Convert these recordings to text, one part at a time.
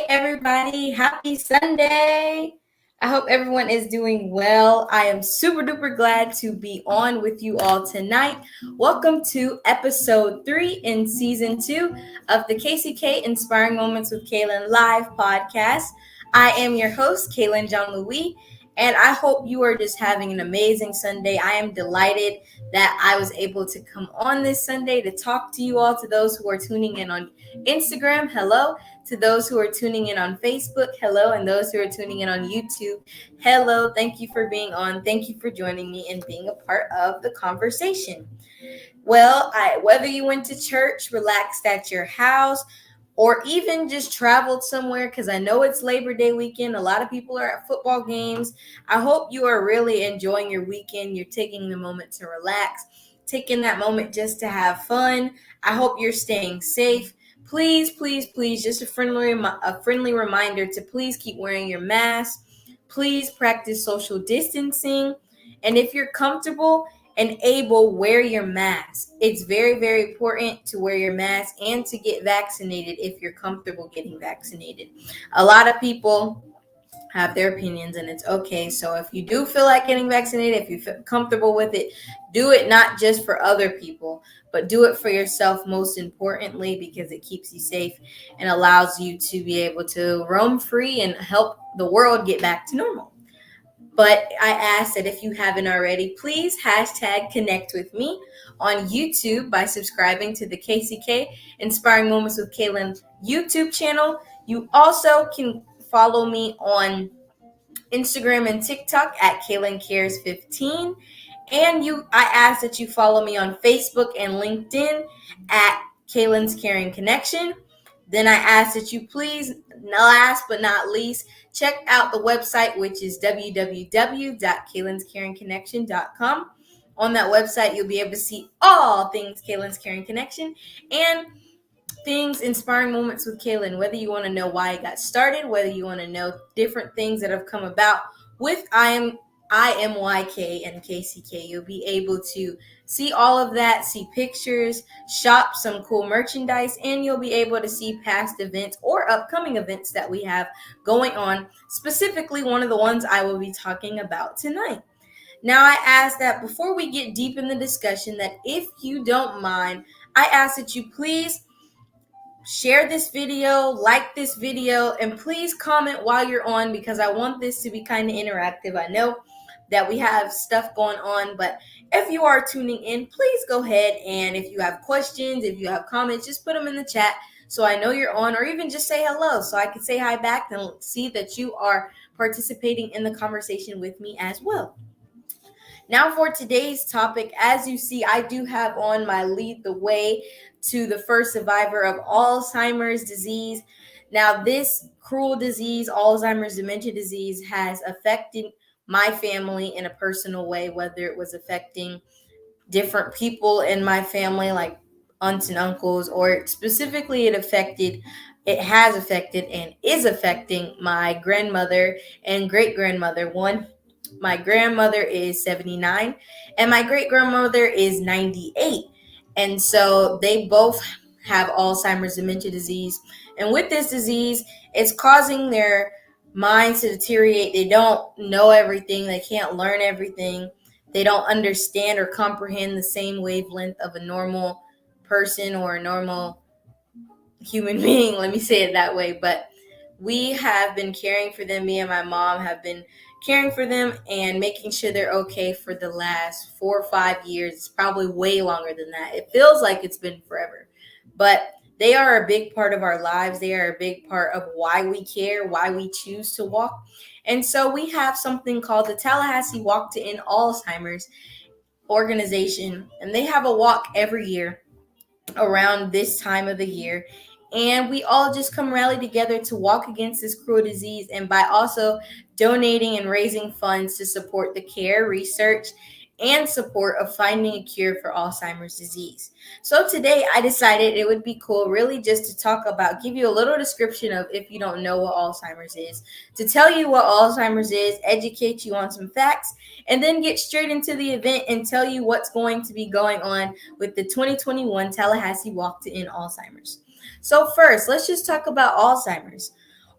Everybody, happy Sunday. I hope everyone is doing well. I am super duper glad to be on with you all tonight. Welcome to episode 3 in season 2 of the KCK Inspiring Moments with Kaylin live podcast. I am your host, Kaylin Jean-Louis, and I hope you are just having an amazing Sunday. I am delighted that I was able to come on this Sunday to talk to you all, to those who are tuning in on Instagram, hello. To those who are tuning in on Facebook, hello. And those who are tuning in on YouTube, hello. Thank you for being on. Thank you for joining me and being a part of the conversation. Well, whether you went to church, relaxed at your house, or even just traveled somewhere, because I know it's Labor Day weekend. A lot of people are at football games. I hope you are really enjoying your weekend. You're taking the moment to relax, taking that moment just to have fun. I hope you're staying safe. Please, just a friendly reminder to please keep wearing your mask. Please practice social distancing. And if you're comfortable and able, wear your mask. It's very, very important to wear your mask and to get vaccinated if you're comfortable getting vaccinated. A lot of people have their opinions, and it's okay. So if you do feel like getting vaccinated, if you feel comfortable with it, do it not just for other people, but do it for yourself most importantly, because it keeps you safe and allows you to be able to roam free and help the world get back to normal. But I ask that if you haven't already, please #connect with me on YouTube by subscribing to the KCK Inspiring Moments with Kaylin YouTube channel. You also can follow me on Instagram and TikTok at Kaylin Cares 15. And I ask that you follow me on Facebook and LinkedIn at Kaylin's Caring Connection. Then I ask that you please, last but not least, check out the website, which is www.kaylinscaringconnection.com. On that website, you'll be able to see all things Kaylin's Caring Connection and things Inspiring Moments with Kaylin, whether you want to know why it got started, whether you want to know different things that have come about with IMYK and KCK. You'll be able to see all of that, see pictures, shop some cool merchandise, and you'll be able to see past events or upcoming events that we have going on, specifically one of the ones I will be talking about tonight. Now, I ask that before we get deep in the discussion, that if you don't mind, I ask that you please share this video, like this video, and please comment while you're on, because I want this to be kind of interactive. I know that we have stuff going on, but if you are tuning in, please go ahead, and if you have questions, if you have comments, just put them in the chat so I know you're on, or even just say hello so I can say hi back and see that you are participating in the conversation with me as well. Now for today's topic, as you see, I do have on my Lead the Way to the first survivor of Alzheimer's disease. Now, this cruel disease, Alzheimer's dementia disease, has affected my family in a personal way, whether it was affecting different people in my family, like aunts and uncles, or specifically it has affected and is affecting my grandmother and great-grandmother. My grandmother is 79 and my great-grandmother is 98. And so they both have Alzheimer's dementia disease. And with this disease, it's causing their minds to deteriorate. They don't know everything. They can't learn everything. They don't understand or comprehend the same wavelength of a normal person or a normal human being. Let me say it that way. But we have been caring for them. Me and my mom have been caring for them and making sure they're okay for the last 4 or 5 years. It's probably way longer than that. It feels like it's been forever. But they are a big part of our lives. They are a big part of why we care, why we choose to walk. And so we have something called the Tallahassee Walk to End Alzheimer's organization. And they have a walk every year. around this time of the year. And we all just come rally together to walk against this cruel disease, and by also donating and raising funds to support the care, research, and support of finding a cure for Alzheimer's disease. So today I decided it would be cool really just to talk about, give you a little description of, if you don't know what Alzheimer's is, to tell you what Alzheimer's is, educate you on some facts, and then get straight into the event and tell you what's going to be going on with the 2021 Tallahassee Walk to End Alzheimer's. So first, let's just talk about Alzheimer's.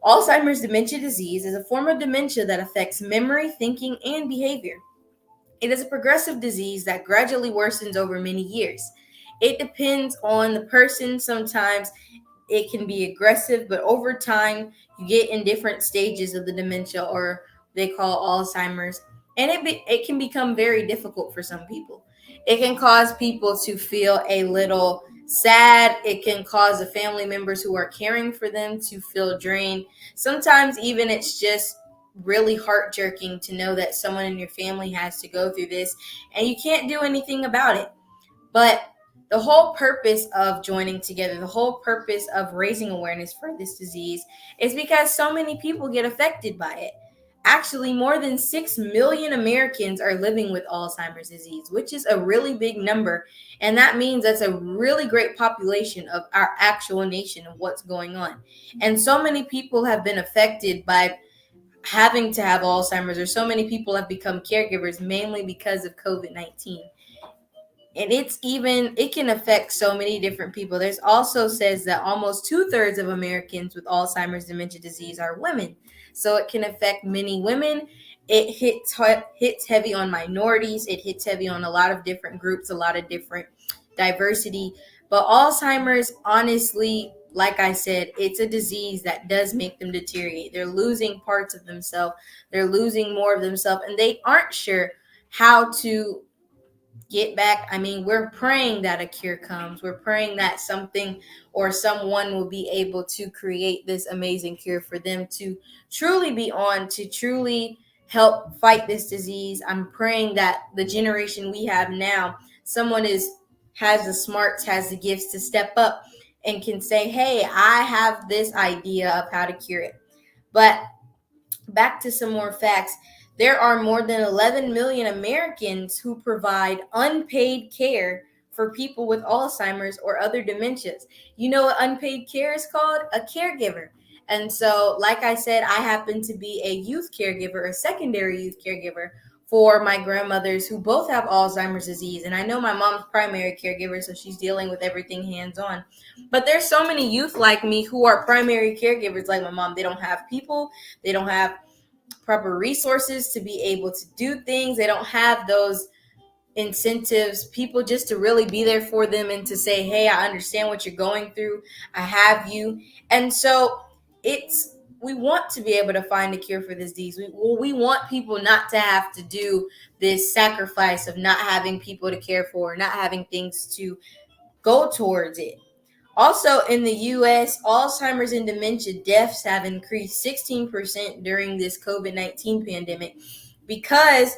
Alzheimer's dementia disease is a form of dementia that affects memory, thinking, and behavior. It is a progressive disease that gradually worsens over many years. It depends on the person. Sometimes it can be aggressive, but over time, you get in different stages of the dementia, or they call Alzheimer's, and it can become very difficult for some people. It can cause people to feel a little sad. It can cause the family members who are caring for them to feel drained. Sometimes even it's just really heart jerking to know that someone in your family has to go through this and you can't do anything about it. But the whole purpose of joining together, the whole purpose of raising awareness for this disease is because so many people get affected by it. Actually, more than 6 million Americans are living with Alzheimer's disease, which is a really big number. And that means that's a really great population of our actual nation of what's going on. And so many people have been affected by having to have Alzheimer's, or so many people have become caregivers mainly because of COVID-19. And it can affect so many different people. There's also says that almost 2/3 of Americans with Alzheimer's dementia disease are women. So it can affect many women. It hits heavy on minorities. It hits heavy on a lot of different groups, a lot of different diversity. But Alzheimer's, honestly, like I said, it's a disease that does make them deteriorate. They're losing parts of themselves. They're losing more of themselves, and they aren't sure how to get back. I mean, we're praying that a cure comes. We're praying that something or someone will be able to create this amazing cure for them to truly be on, to truly help fight this disease. I'm praying that the generation we have now, someone has the smarts, has the gifts to step up and can say, hey, I have this idea of how to cure it. But back to some more facts. There are more than 11 million Americans who provide unpaid care for people with Alzheimer's or other dementias. You know what unpaid care is called? A caregiver. And so, like I said, I happen to be a youth caregiver, a secondary youth caregiver for my grandmothers who both have Alzheimer's disease. And I know my mom's primary caregiver, so she's dealing with everything hands on. But there's so many youth like me who are primary caregivers like my mom. They don't have people, they don't have proper resources to be able to do things. They don't have those incentives, people just to really be there for them and to say, hey, I understand what you're going through. I have you. And so we want to be able to find a cure for this disease. We want people not to have to do this sacrifice of not having people to care for, not having things to go towards it. Also, in the U.S., Alzheimer's and dementia deaths have increased 16% during this COVID-19 pandemic because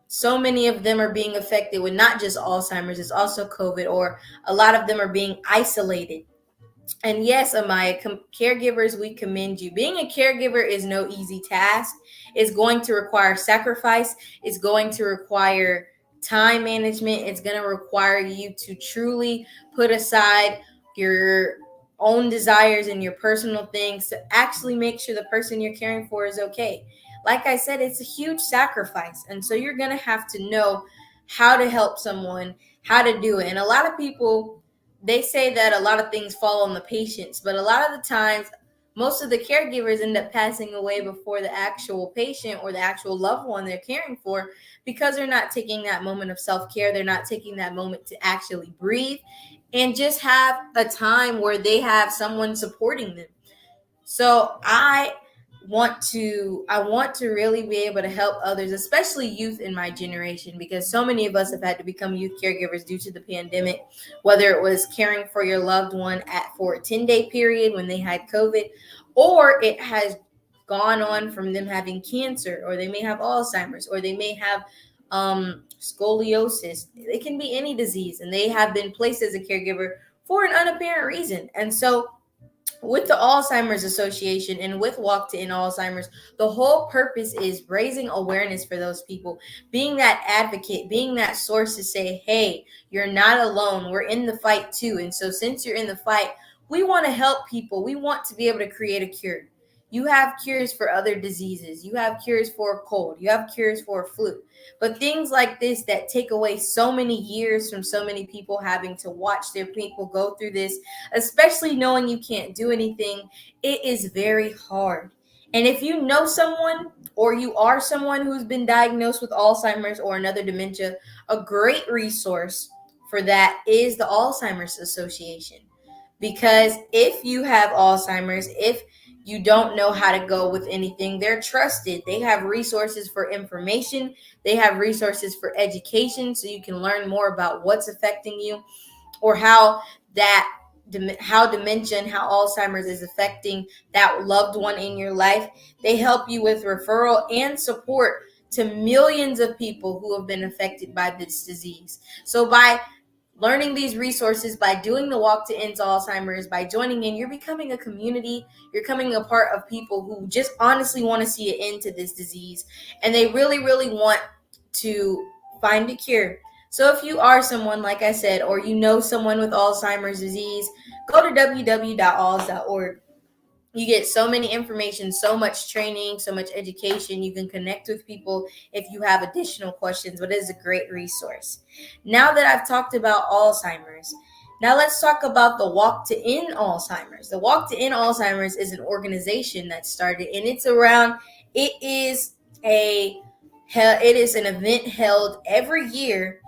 so many of them are being affected with not just Alzheimer's, it's also COVID, or a lot of them are being isolated. And yes, Amaya, caregivers, we commend you. Being a caregiver is no easy task. It's going to require sacrifice. It's going to require time management. It's going to require you to truly put aside your own desires and your personal things to actually make sure the person you're caring for is okay. Like I said, it's a huge sacrifice. And so you're going to have to know how to help someone, how to do it. And a lot of people, they say that a lot of things fall on the patients, but a lot of the times, most of the caregivers end up passing away before the actual patient or the actual loved one they're caring for, because they're not taking that moment of self-care. They're not taking that moment to actually breathe and just have a time where they have someone supporting them. So I want to really be able to help others, especially youth in my generation, because so many of us have had to become youth caregivers due to the pandemic, whether it was caring for your loved one for a 10-day period when they had COVID, or it has gone on from them having cancer, or they may have Alzheimer's, or they may have scoliosis. It can be any disease, and they have been placed as a caregiver for an unapparent reason. And so with the Alzheimer's Association and with Walk to End Alzheimer's, the whole purpose is raising awareness for those people, being that advocate, being that source to say, hey, you're not alone. We're in the fight too. And so since you're in the fight, we want to help people. We want to be able to create a cure. You have cures for other diseases. You have cures for a cold. You have cures for a flu. But things like this that take away so many years from so many people having to watch their people go through this, especially knowing you can't do anything, it is very hard. And if you know someone or you are someone who's been diagnosed with Alzheimer's or another dementia, a great resource for that is the Alzheimer's Association. Because if you have Alzheimer's, if you don't know how to go with anything, they're trusted. They have resources for information. They have resources for education so you can learn more about what's affecting you or how dementia and how Alzheimer's is affecting that loved one in your life. They help you with referral and support to millions of people who have been affected by this disease. So by learning these resources, by doing the Walk to End Alzheimer's, by joining in, you're becoming a community. You're becoming a part of people who just honestly want to see an end to this disease. And they really, really want to find a cure. So if you are someone, like I said, or you know someone with Alzheimer's disease, go to www.alz.org. You get so many information, so much training, so much education. You can connect with people if you have additional questions, but it is a great resource. Now that I've talked about Alzheimer's, now let's talk about the Walk to End Alzheimer's. The Walk to End Alzheimer's is an organization that started, and it is an event held every year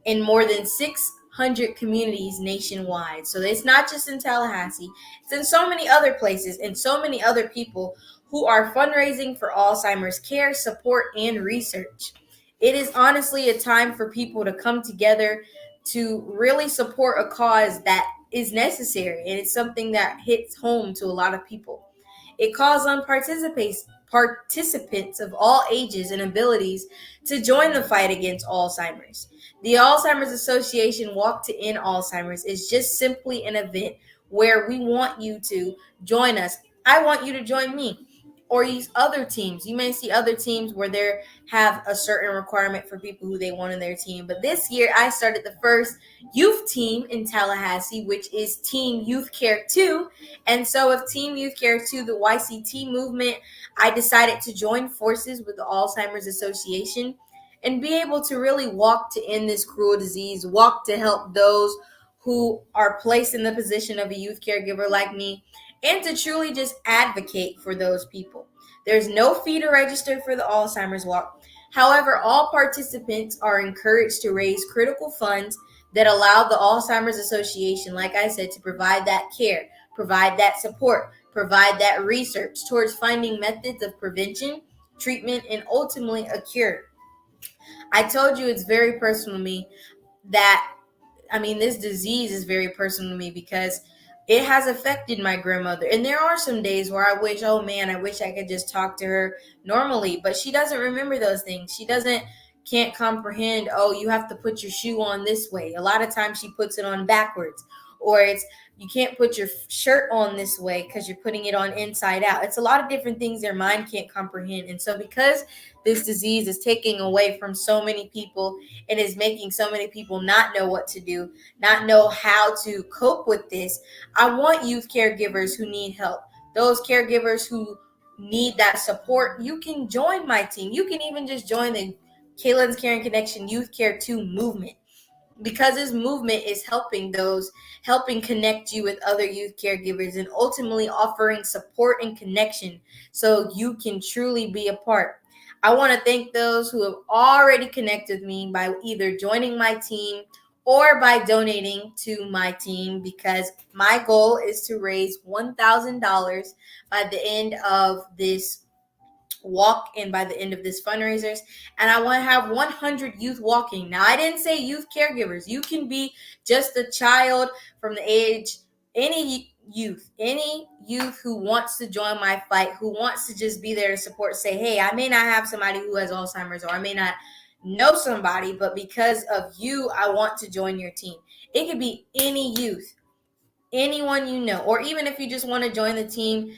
in more than 600 communities nationwide. So it's not just in Tallahassee, it's in so many other places and so many other people who are fundraising for Alzheimer's care, support, and research. It is honestly a time for people to come together to really support a cause that is necessary, and it's something that hits home to a lot of people. It calls on participants of all ages and abilities to join the fight against Alzheimer's. The Alzheimer's Association Walk to End Alzheimer's is just simply an event where we want you to join us. I want you to join me or use other teams. You may see other teams where they have a certain requirement for people who they want in their team. But this year, I started the first youth team in Tallahassee, which is Team Youth Care 2. And so with Team Youth Care 2, the YCT movement, I decided to join forces with the Alzheimer's Association and be able to really walk to end this cruel disease, walk to help those who are placed in the position of a youth caregiver like me, and to truly just advocate for those people. There's no fee to register for the Alzheimer's Walk. However, all participants are encouraged to raise critical funds that allow the Alzheimer's Association, like I said, to provide that care, provide that support, provide that research towards finding methods of prevention, treatment, and ultimately a cure. I told you it's very personal to me this disease is very personal to me because it has affected my grandmother. And there are some days where I wish I could just talk to her normally, but she doesn't remember those things. Can't comprehend, oh, you have to put your shoe on this way. A lot of times she puts it on backwards, or you can't put your shirt on this way because you're putting it on inside out. It's a lot of different things their mind can't comprehend. And so because this disease is taking away from so many people and is making so many people not know what to do, not know how to cope with this, I want youth caregivers who need help, those caregivers who need that support. You can join my team. You can even just join the Kaylin's Caring Connection Youth Care 2 movement, because this movement is helping connect you with other youth caregivers and ultimately offering support and connection so you can truly be a part. I want to thank those who have already connected with me by either joining my team or by donating to my team, because my goal is to raise $1,000 by the end of this walk and by the end of this fundraisers, and I want to have 100 youth walking. Now, I didn't say youth caregivers. You can be just a child from the age, any youth who wants to join my fight, who wants to just be there to support, say, hey, I may not have somebody who has Alzheimer's, or I may not know somebody, but because of you, I want to join your team. It could be any youth. anyone you know, or even if you just want to join the team.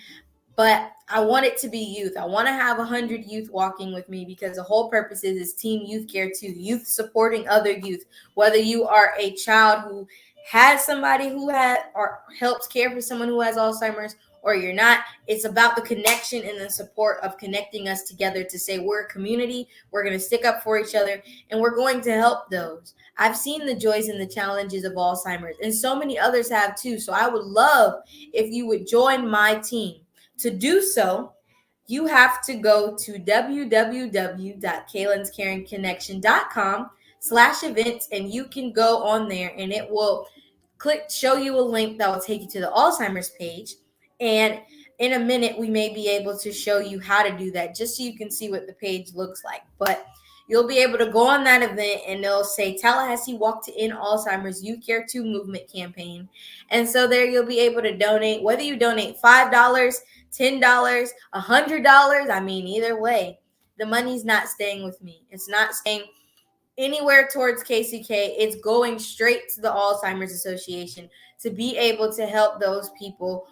But I want it to be youth. I want to have 100 youth walking with me, because the whole purpose is Team Youth Care too. Youth supporting other youth. Whether you are a child who has somebody who has or helps care for someone who has Alzheimer's, or you're not, it's about the connection and the support of connecting us together to say we're a community, we're going to stick up for each other, and we're going to help those. I've seen the joys and the challenges of Alzheimer's, and so many others have too. So I would love if you would join my team. To do so, you have to go to www.kaylinscaringconnection.com/events, and you can go on there and it will show you a link that will take you to the Alzheimer's page. And in a minute, we may be able to show you how to do that, just so you can see what the page looks like. But you'll be able to go on that event and they'll say Tallahassee Walk to End Alzheimer's Youth Care 2 Movement Campaign. And so there you'll be able to donate, whether you donate $5, $10, $100. I mean, either way, the money's not staying with me. It's not staying anywhere towards KCK. It's going straight to the Alzheimer's Association to be able to help those people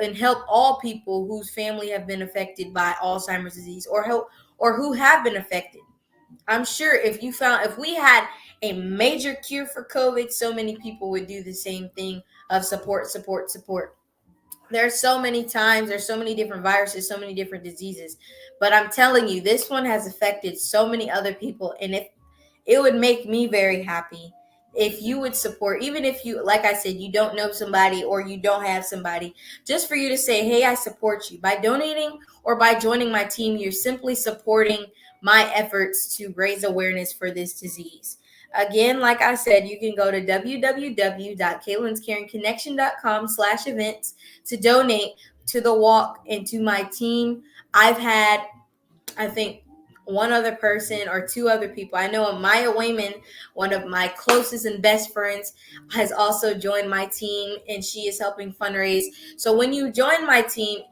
and help all people whose family have been affected by Alzheimer's disease, or who have been affected. I'm sure if we had a major cure for COVID, so many people would do the same thing of support, support, support. There's so many times, there's so many different viruses, so many different diseases. But I'm telling you, this one has affected so many other people. And it would make me very happy if you would support, even if you, like I said, you don't know somebody or you don't have somebody, just for you to say, hey, I support you. By donating or by joining my team, you're simply supporting my efforts to raise awareness for this disease. Again, like I said, you can go to www.kaylinscaringconnection.com/events to donate to the walk and to my team. I've had, I think, one other person or two other people. I know Maya Wayman, one of my closest and best friends, has also joined my team, and she is helping fundraise. So when you join my team,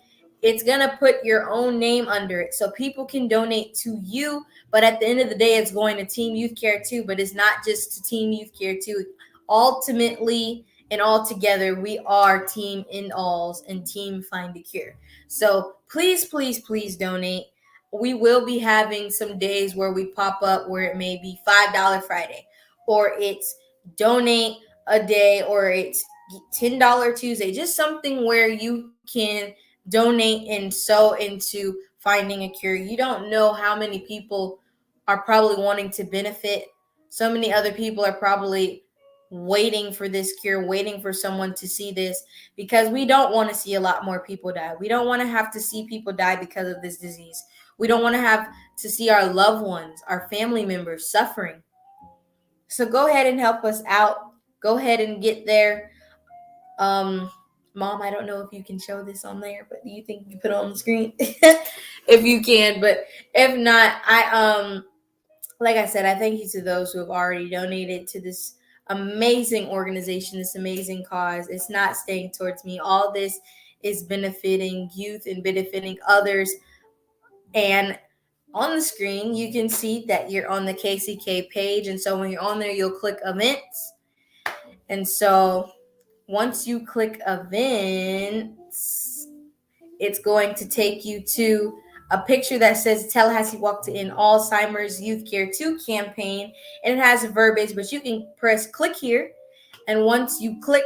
it's going to put your own name under it so people can donate to you. But at the end of the day, it's going to Team Youth Care too. But it's not just to Team Youth Care too. Ultimately and all together, we are Team End Alls and Team Find a Cure. So please, please, please donate. We will be having some days where we pop up where it may be $5 Friday, or it's donate a day, or it's $10 Tuesday, just something where you can donate and sow into finding a cure. You don't know how many people are probably wanting to benefit. So many other people are probably waiting for this cure, waiting for someone to see this, because we don't want to see a lot more people die. We don't want to have to see people die because of this disease. We don't want to have to see our loved ones, our family members suffering. So go ahead and help us out. Go ahead and get there. Mom, I don't know if you can show this on there, but do you think you put it on the screen? If you can, but if not, like I said, I thank you to those who have already donated to this amazing organization, this amazing cause. It's not staying towards me. All this is benefiting youth and benefiting others. And on the screen, you can see that you're on the KCK page. And so when you're on there, you'll click events. And so once you click events, it's going to take you to a picture that says Tallahassee Walk to End Alzheimer's Youth Care 2 campaign. And it has a verbiage, but you can press click here. And once you click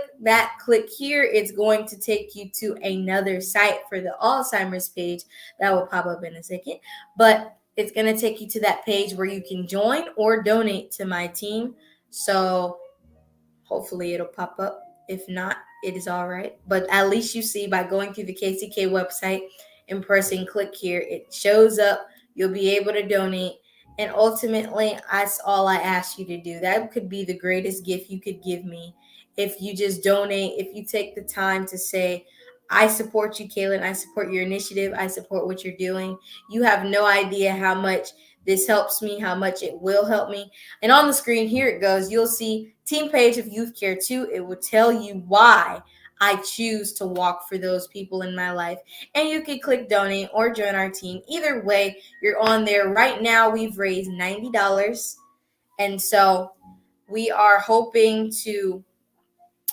here, it's going to take you to another site for the Alzheimer's page that will pop up in a second. But it's going to take you to that page where you can join or donate to my team. So hopefully it'll pop up. If not, it is all right. But at least you see, by going through the KCK website and pressing click here, it shows up. You'll be able to donate. And ultimately, that's all I ask you to do. That could be the greatest gift you could give me. If you just donate, if you take the time to say, I support you, Kaylin. I support your initiative. I support what you're doing. You have no idea how much this helps me, how much it will help me. And on the screen, here it goes. You'll see team page of Youth Care 2. It will tell you why I choose to walk for those people in my life. And you can click donate or join our team. Either way, you're on there. Right now, we've raised $90. And so we are hoping to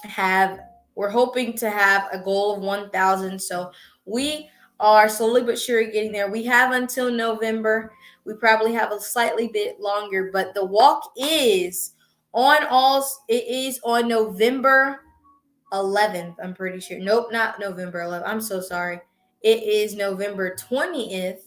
have we're hoping to have a goal of 1,000. So we are slowly but surely getting there. We have until November. We probably have a slightly bit longer, but the walk is it is on November 11th, I'm pretty sure. Nope, not November 11th. I'm so sorry. It is November 20th,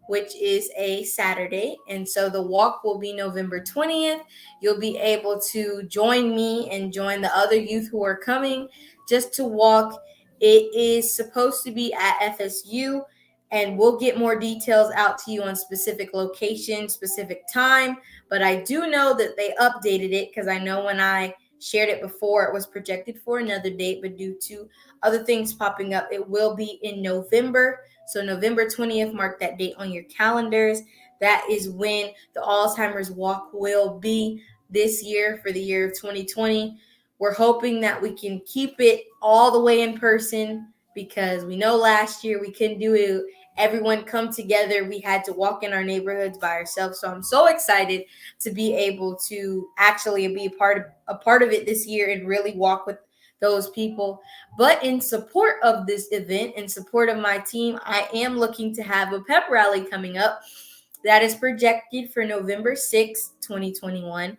which is a Saturday. And so the walk will be November 20th. You'll be able to join me and join the other youth who are coming just to walk. It is supposed to be at FSU, and we'll get more details out to you on specific location, specific time. But I do know that they updated it, because I know when I shared it before, it was projected for another date, but due to other things popping up, it will be in November. So November 20th, mark that date on your calendars. That is when the Alzheimer's Walk will be this year, for the year of 2020. We're hoping that we can keep it all the way in person, because we know last year we couldn't do it. Everyone come together. We had to walk in our neighborhoods by ourselves. So I'm so excited to be able to actually be a part of it this year and really walk with those people. But in support of this event, in support of my team, I am looking to have a pep rally coming up that is projected for November 6th, 2021.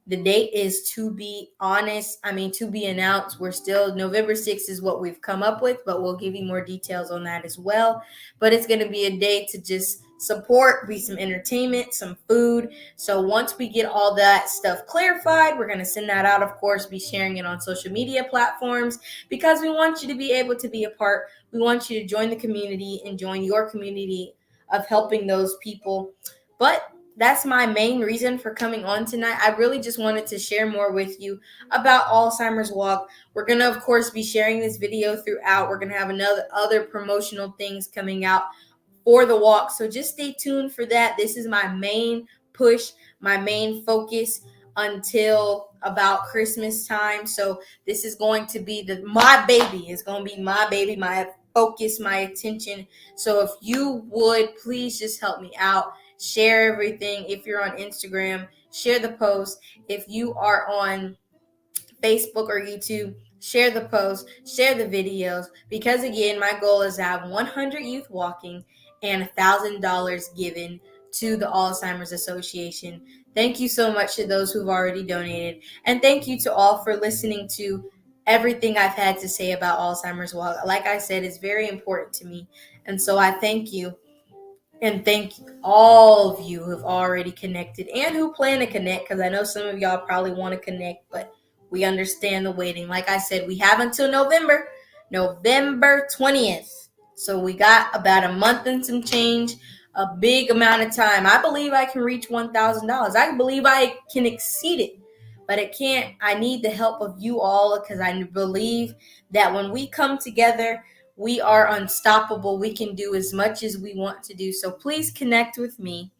The date is to be announced. We're still, November 6th is what we've come up with, but we'll give you more details on that as well. But it's going to be a day to just support, be some entertainment, some food. So once we get all that stuff clarified, we're going to send that out, of course, be sharing it on social media platforms, because we want you to be able to be a part. We want you to join the community and join your community of helping those people. But that's my main reason for coming on tonight. I really just wanted to share more with you about Alzheimer's Walk. We're going to, of course, be sharing this video throughout. We're going to have other promotional things coming out for the walk. So just stay tuned for that. This is my main push, my main focus until about Christmas time. So this is going to be my baby. It's going to be my baby, my focus, my attention. So if you would please just help me out. Share everything. If you're on Instagram, share the post. If you are on Facebook or YouTube, share the post, share the videos, because again, my goal is to have 100 youth walking and $1,000 given to the Alzheimer's Association. Thank you so much to those who've already donated, and thank you to all for listening to everything I've had to say about Alzheimer's Walk. Like I said, it's very important to me, and so I thank you. And thank all of you who have already connected and who plan to connect, because I know some of y'all probably want to connect, but we understand the waiting. Like I said, we have until November 20th. So we got about a month and some change, a big amount of time. I believe I can reach $1,000. I believe I can exceed it, but it can't. I need the help of you all, because I believe that when we come together, we are unstoppable. We can do as much as we want to do. So please connect with me.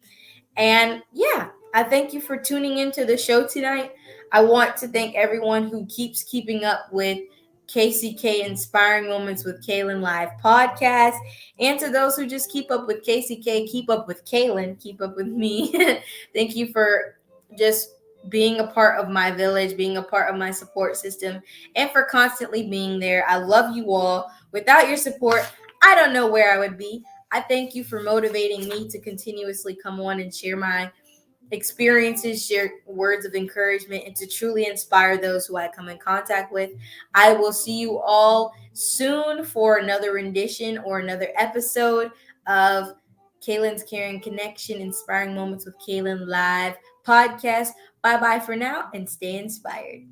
And yeah, I thank you for tuning into the show tonight. I want to thank everyone who keeps keeping up with KCK Inspiring Moments with Kaylin live podcast. And to those who just keep up with KCK, keep up with Kaylin, keep up with me. Thank you for just being a part of my village, being a part of my support system, and for constantly being there. I love you all. Without your support, I don't know where I would be. I thank you for motivating me to continuously come on and share my experiences, share words of encouragement, and to truly inspire those who I come in contact with. I will see you all soon for another rendition or another episode of Kaylin's Caring Connection, Inspiring Moments with Kaylin live podcast. Bye-bye for now, and stay inspired.